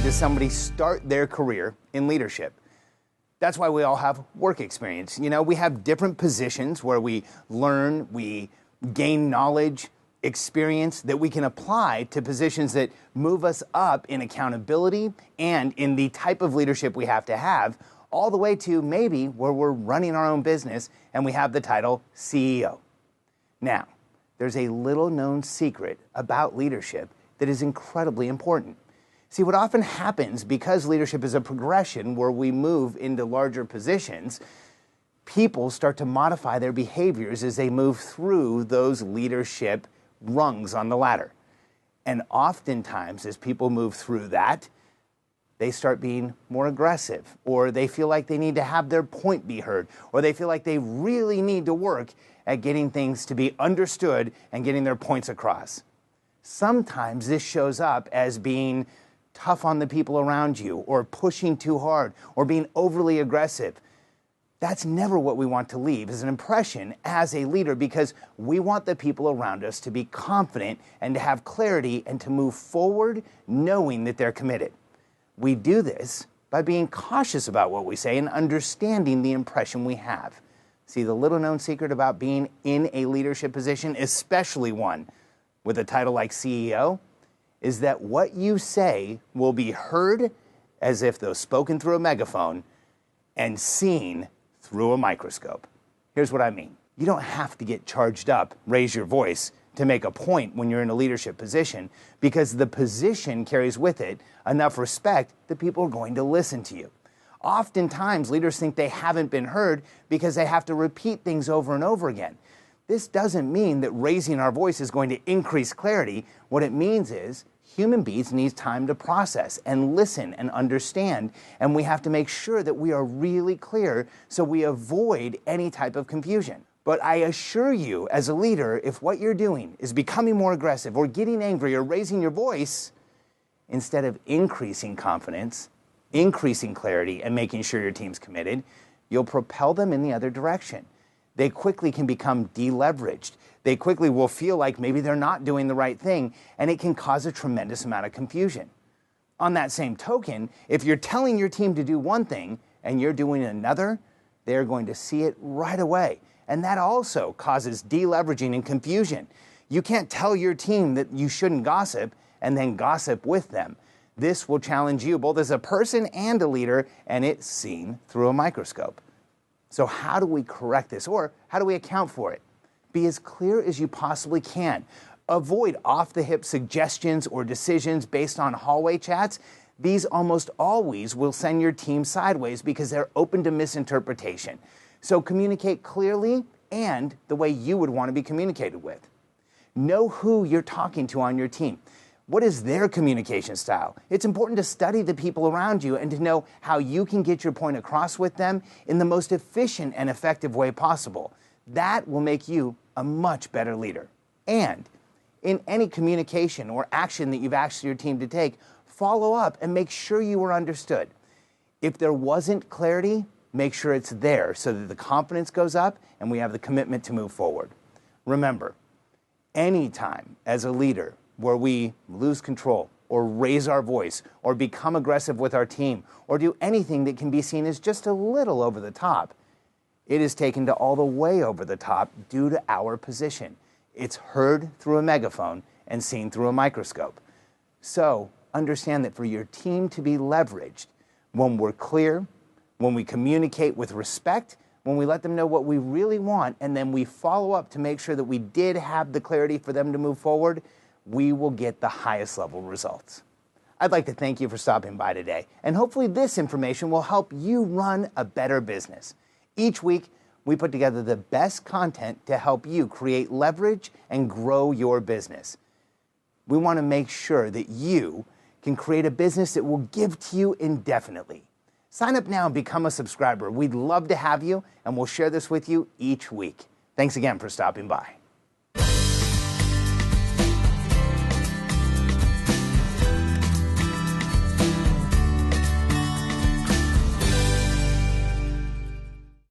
does somebody start their career in leadership? That's why we all have work experience. You know, we have different positions where we learn, we gain knowledge, experience that we can apply to positions that move us up in accountability and in the type of leadership we have to have, all the way to maybe where we're running our own business and we have the title CEO. Now, there's a little known secret about leadership that is incredibly important. See, what often happens, because leadership is a progression where we move into larger positions, people start to modify their behaviors as they move through those leadership rungs on the ladder. And oftentimes, as people move through that, they start being more aggressive, or they feel like they need to have their point be heard, or they feel like they really need to work at getting things to be understood and getting their points across. Sometimes this shows up as being tough on the people around you, or pushing too hard, or being overly aggressive. That's never what we want to leave as an impression as a leader, because we want the people around us to be confident and to have clarity and to move forward knowing that they're committed. We do this by being cautious about what we say and understanding the impression we have. See, the little known secret about being in a leadership position, especially one with a title like CEO, is that what you say will be heard as if though spoken through a megaphone and seen through a microscope. Here's what I mean. You don't have to get charged up, raise your voice to make a point when you're in a leadership position, because the position carries with it enough respect that people are going to listen to you. Oftentimes, leaders think they haven't been heard because they have to repeat things over and over again. This doesn't mean that raising our voice is going to increase clarity. What it means is human beings need time to process and listen and understand, and we have to make sure that we are really clear so we avoid any type of confusion. But I assure you, as a leader, if what you're doing is becoming more aggressive or getting angry or raising your voice, instead of increasing confidence, increasing clarity, and making sure your team's committed, you'll propel them in the other direction. They quickly can become deleveraged. They quickly will feel like maybe they're not doing the right thing, and it can cause a tremendous amount of confusion. On that same token, if you're telling your team to do one thing and you're doing another, they're going to see it right away. And that also causes deleveraging and confusion. You can't tell your team that you shouldn't gossip and then gossip with them. This will challenge you both as a person and a leader, and it's seen through a microscope. So how do we correct this, or how do we account for it? Be as clear as you possibly can. Avoid off-the-hip suggestions or decisions based on hallway chats. These almost always will send your team sideways because they're open to misinterpretation. So communicate clearly and the way you would want to be communicated with. Know who you're talking to on your team. What is their communication style? It's important to study the people around you and to know how you can get your point across with them in the most efficient and effective way possible. That will make you a much better leader. And in any communication or action that you've asked your team to take, follow up and make sure you were understood. If there wasn't clarity, make sure it's there so that the confidence goes up and we have the commitment to move forward. Remember, anytime as a leader where we lose control or raise our voice or become aggressive with our team or do anything that can be seen as just a little over the top, it is taken to all the way over the top due to our position. It's heard through a megaphone and seen through a microscope. So understand that for your team to be leveraged, when we're clear, when we communicate with respect, when we let them know what we really want, and then we follow up to make sure that we did have the clarity for them to move forward, we will get the highest level results. I'd like to thank you for stopping by today, and hopefully this information will help you run a better business. Each week, we put together the best content to help you create leverage and grow your business. We want to make sure that you can create a business that will give to you indefinitely. Sign up now and become a subscriber. We'd love to have you, and we'll share this with you each week. Thanks again for stopping by.